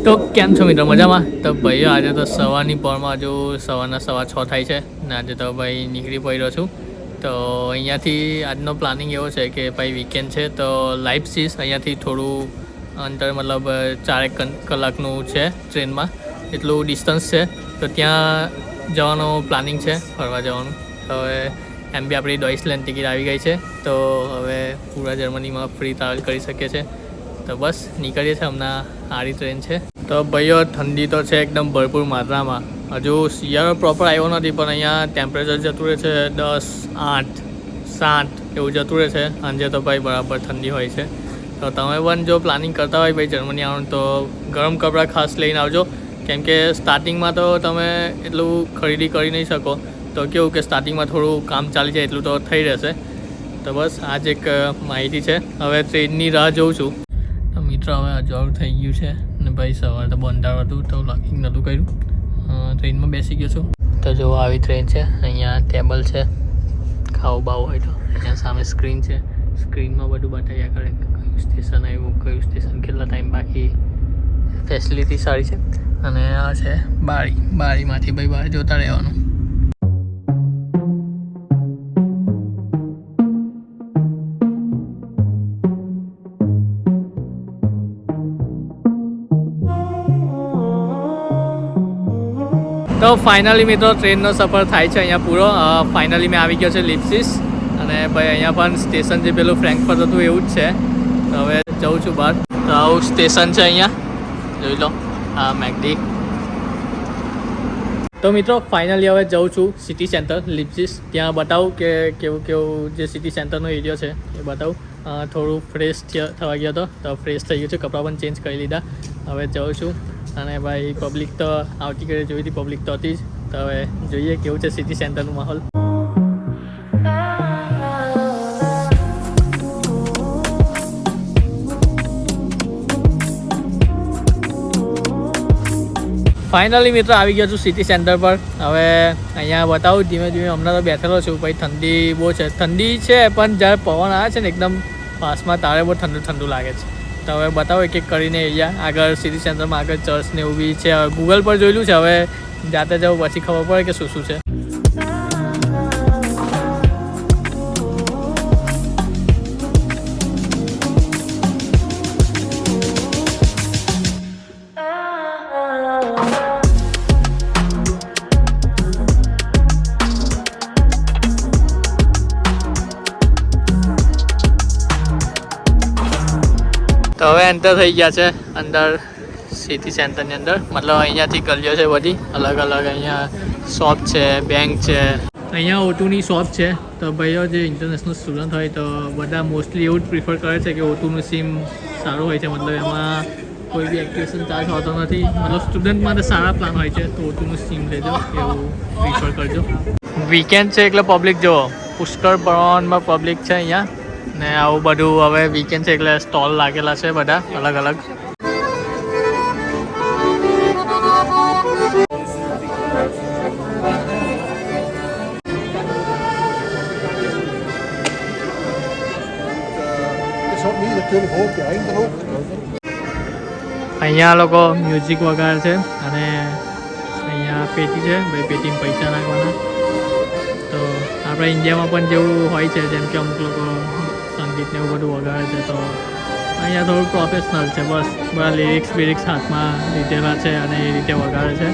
તો કેમ છો મિત્રો મજામાં? તો ભાઈ આજે તો સવારની પોરમાં હજુ સવારના 6:15 થાય છે ને આજે તો ભાઈ નીકળી પડ્યો છું. તો અહીંયાથી આજનો પ્લાનિંગ એવો છે કે ભાઈ વીકેન્ડ છે તો લાઇપ્ઝિગ અહીંયાથી થોડું અંતર મતલબ 4 કલાકનું છે ટ્રેનમાં, એટલું ડિસ્ટન્સ છે. તો ત્યાં જવાનું પ્લાનિંગ છે, ફરવા જવાનું. તો હવે એમ બી આપણી ડોઇચલેન્ડ ટિકિટ આવી ગઈ છે તો હવે પૂરા જર્મનીમાં ફ્રી ટ્રાવેલ કરી શકીએ છીએ. તો બસ નીકળીએ છીએ, હમણાં સારી ટ્રેન છે. તો ભાઈઓ ઠંડી તો છે એકદમ ભરપૂર માત્રામાં. હજુ શિયાળો પ્રોપર આવ્યો નથી પણ અહીંયા ટેમ્પરેચર જતું રહે છે 10, 8, 7 એવું જતું રહે છે. સાંજે તો ભાઈ બરાબર ઠંડી હોય છે. તો તમે પણ જો પ્લાનિંગ કરતા હોય ભાઈ જર્મની આવવાનું તો ગરમ કપડાં ખાસ લઈને આવજો, કેમ કે સ્ટાર્ટિંગમાં તો તમે એટલું ખરીદી કરી નહીં શકો. તો કેવું કે સ્ટાર્ટિંગમાં થોડું કામ ચાલી જાય એટલું તો થઈ રહેશે. તો બસ આ જ એક માહિતી છે. હવે ટ્રેનની રાહ જોઉં છું. તો મિત્રો હવે અજવાળું થઈ ગયું છે ને ભાઈ સવારે તો બંધાર હતું તો લોકિંગ નહોતું કર્યું. ટ્રેનમાં બેસી ગયો છું. તો જો આવી ટ્રેન છે, અહીંયા ટેબલ છે, ખાવું બાવું હોય તો અહીંયા સામે સ્ક્રીન છે. સ્ક્રીનમાં બધું બતાવ્યા કરે કયું સ્ટેશન આવ્યું, કયું સ્ટેશન કેટલા ટાઈમ બાકી. ફેસિલિટી સારી છે. અને આ છે બારીમાંથી ભાઈ બહાર જોતા રહેવાનું. તો ફાઇનલી મિત્રો ટ્રેનનો સફર થાય છે અહીંયા પૂરો. ફાઇનલી મેં આવી ગયો છે લીપ્ઝિગ અને ભાઈ અહીંયા પણ સ્ટેશન જે પેલું ફ્રેન્કફર્ટ હતું એવું જ છે. તો હવે જઉં છું બહાર. તો આવું સ્ટેશન છે અહીંયા, જોઈ લો આ મેકડી. તો મિત્રો ફાઇનલી હવે જઉં છું સિટી સેન્ટર લીપ્ઝિગ. ત્યાં બતાવું કે કેવું જે સિટી સેન્ટરનો એરિયો છે એ બતાવું. થોડું ફ્રેશ થવા ગયો હતો તો ફ્રેશ થઈ ગયું છે, કપડાં પણ ચેન્જ કરી લીધા. હવે જઉં છું. અને ભાઈ પબ્લિક તો આવતીકાલે જોઈ હતી, પબ્લિક તો હતી જ. તો હવે જોઈએ કેવું છે સિટી સેન્ટરનું માહોલ. ફાઇનલી મિત્રો આવી ગયો છું સિટી સેન્ટર પર. હવે અહીંયા બતાવું ધીમે ધીમે. હમણાં તો બેઠેલો છું ભાઈ, ઠંડી બહુ છે. ઠંડી છે પણ જ્યારે પવન આવે છે ને એકદમ પાસમાં તારે બહુ ઠંડુ ઠંડુ લાગે છે. તો હવે બતાવો એક એક કરીને એરિયા. આગળ સિટી સેન્ટરમાં આગળ ચર્ચ ને એવું બી છે. ગૂગલ પર જોયેલું છે, હવે જાતે જવું પછી ખબર પડે કે શું શું છે. તો હવે એન્ટર થઈ ગયા છે અંદર સિટી સેન્ટરની અંદર. મતલબ અહીંયાથી ગલીઓ છે બધી અલગ અલગ. અહીંયા શોપ છે, બેંક છે. અહીંયા ઓટુની શોપ છે. તો ભાઈઓ જે ઇન્ટરનેશનલ સ્ટુડન્ટ હોય તો બધા મોસ્ટલી એવું જ પ્રિફર કરે છે કે ઓટુનું સિમ સારું હોય છે. મતલબ એમાં કોઈ બી એક્ટિવેશન ચાર્જ હોતો નથી. મતલબ સ્ટુડન્ટ માટે સારા પ્લાન હોય છે. તો ઓટુનું સિમ લેજો, એવું પ્રિફર કરજો. વીકેન્ડ છે એટલે પબ્લિક જુઓ, પુષ્કળ પ્રમાણમાં પબ્લિક છે અહીંયા. ને આવું બધું હવે વીકેન્ડ છે એટલે સ્ટોલ લાગેલા છે બધા અલગ અલગ. અહીંયા લોકો મ્યુઝિક વગાડે છે અને અહીંયા પેટી છે ભાઈ, પેટીમાં પૈસા નાખવાના. તો આપણે ઇન્ડિયામાં પણ જેવું હોય છે, જેમ કે અમુક લોકો સંગીત ને એવું બધું વગાડે છે. તો અહીંયા થોડું પ્રોફેશનલ છે. બસ બધા લિરિક્સ હાથમાં લીધેલા છે અને એ રીતે વગાડે છે.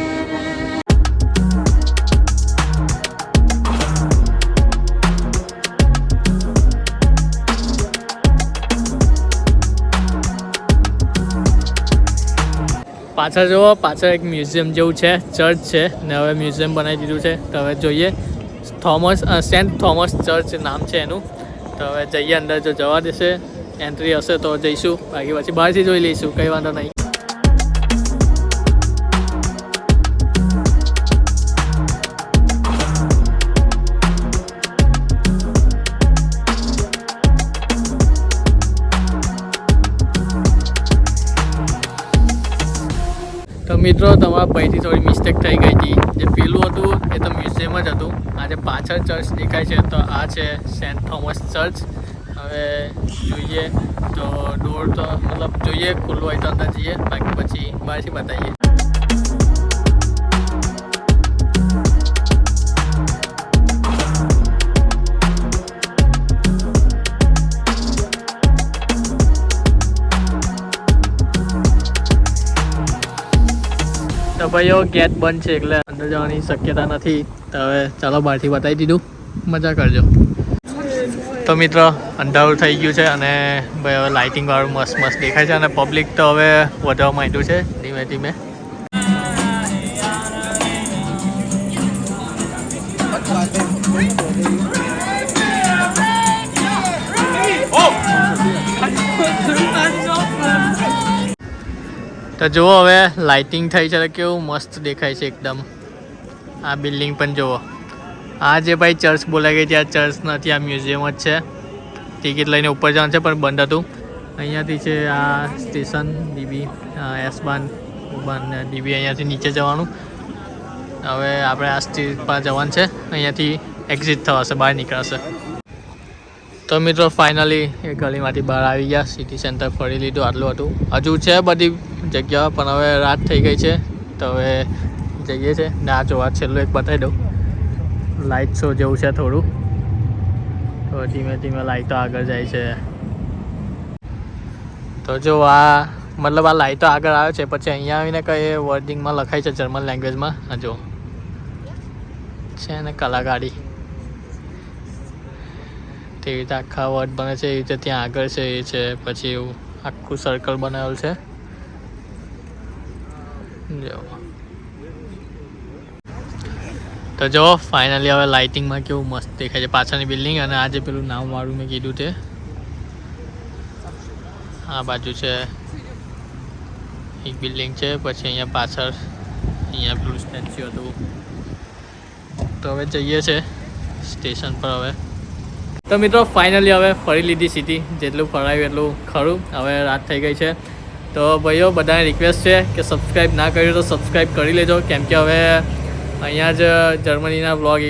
પાછળ જુઓ, પાછળ એક મ્યુઝિયમ જેવું છે, ચર્ચ છે ને હવે મ્યુઝિયમ બનાવી દીધું છે. તો હવે જોઈએ. સેન્ટ થોમસ ચર્ચ નામ છે એનું. તો હવે જઈએ અંદર. જો જવા દેશે, એન્ટ્રી હશે તો જઈશું, બાકી પછી બહારથી જોઈ લઈશું, કંઈ વાંધો નહીં. તો મિત્રો તમારા ભાઈથી થોડી મિસ્ટેક થઈ ગઈ હતી. જે પેલું હતું એ તો મ્યુઝિયમ જ હતું. આજે પાછળ ચર્ચ દેખાય છે તો આ છે સેન્ટ થોમસ ચર્ચ. હવે જોઈએ તો ડોર તો મતલબ જોઈએ ખુલ્લું હોય તો અંદર જઈએ, બાકી પછી બહારથી બતાવીએ. તો ભાઈઓ ગેટ બંધ છે એટલે અંદર જવાની શક્યતા નથી. તો હવે ચાલો બહારથી બતાવી દીધું, મજા કરજો. તો મિત્રો અંધારું થઈ ગયું છે અને ભાઈ હવે લાઇટિંગ વાળું મસ્ત મસ્ત દેખાય છે અને પબ્લિક તો હવે વધવા માંડ્યું છે ધીમે ધીમે. તો જુઓ હવે લાઇટિંગ થઈ છે તો કેવું મસ્ત દેખાય છે એકદમ. આ બિલ્ડિંગ પણ જુઓ. આ જે ભાઈ ચર્ચ બોલાઈ ગઈ ત્યાં ચર્ચ નથી, આ મ્યુઝિયમ જ છે. ટિકિટ લઈને ઉપર જવાનું છે પણ બંધ હતું. અહીંયાથી છે આ સ્ટેશન ડીબી એસબાન ને ડીબી, અહીંયાથી નીચે જવાનું. હવે આપણે આ સ્ટેજ પર જવાનું છે, અહીંયાથી એક્ઝિટ થવાશે, બહાર નીકળાશે. તો મિત્રો ફાઇનલી એ ગલીમાંથી બહાર આવી ગયા, સિટી સેન્ટર ફરી લીધું. આટલું હતું, હજુ છે બધી જગ્યાઓ પણ હવે રાત થઈ ગઈ છે તો હવે જઈએ છે. ને આ જોવા છેલ્લું એક બતાવી દઉં, લાઇટ શો જેવું છે થોડું. તો ધીમે ધીમે લાઇટો આગળ જાય છે. તો જો આ મતલબ આ લાઇટો આગળ આવે છે, પછી અહીંયા આવીને કંઈ વર્ડિંગમાં લખાય છે જર્મન લેંગ્વેજમાં. આ જો છે ને કલાકારી, તેવી રીતે આખા વર્ડ બને છે. એવી રીતે ત્યાં આગળ છે એ છે, પછી એવું આખું સર્કલ બનાવેલું છે. જો તો જો ફાઇનલી હવે લાઇટિંગમાં કેવું મસ્ત દેખાય છે પાછળની બિલ્ડિંગ. અને આ જે પેલું નામ વાળું મેં કીધું તે આ બાજુ છે એક બિલ્ડિંગ છે, પછી અહીંયા પાછળ અહીંયા પેલું સ્ટેચ્યુ હતું. તો હવે જઈએ છે સ્ટેશન પર. હવે તો મિત્રો ફાઇનલી હવે ફરી લીધી સિટી, જેટલું ફરાયું એટલું ખરું. હવે રાત થઈ ગઈ છે તો ભાઈઓ બધાને રિક્વેસ્ટ છે કે સબસ્ક્રાઈબ ના કર્યું તો સબસ્ક્રાઈબ કરી લેજો, કેમ કે હવે અહીંયા જ જર્મનીના વ્લોગ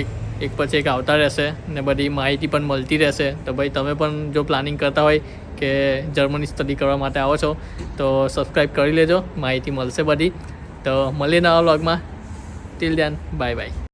એક પછી એક આવતા રહેશે ને બધી માહિતી પણ મળતી રહેશે. તો ભાઈ તમે પણ જો પ્લાનિંગ કરતા હોય કે જર્મની સ્ટડી કરવા માટે આવો છો તો સબસ્ક્રાઈબ કરી લેજો, માહિતી મળશે બધી. તો મળીએ નવા વ્લોગમાં. Till then bye bye.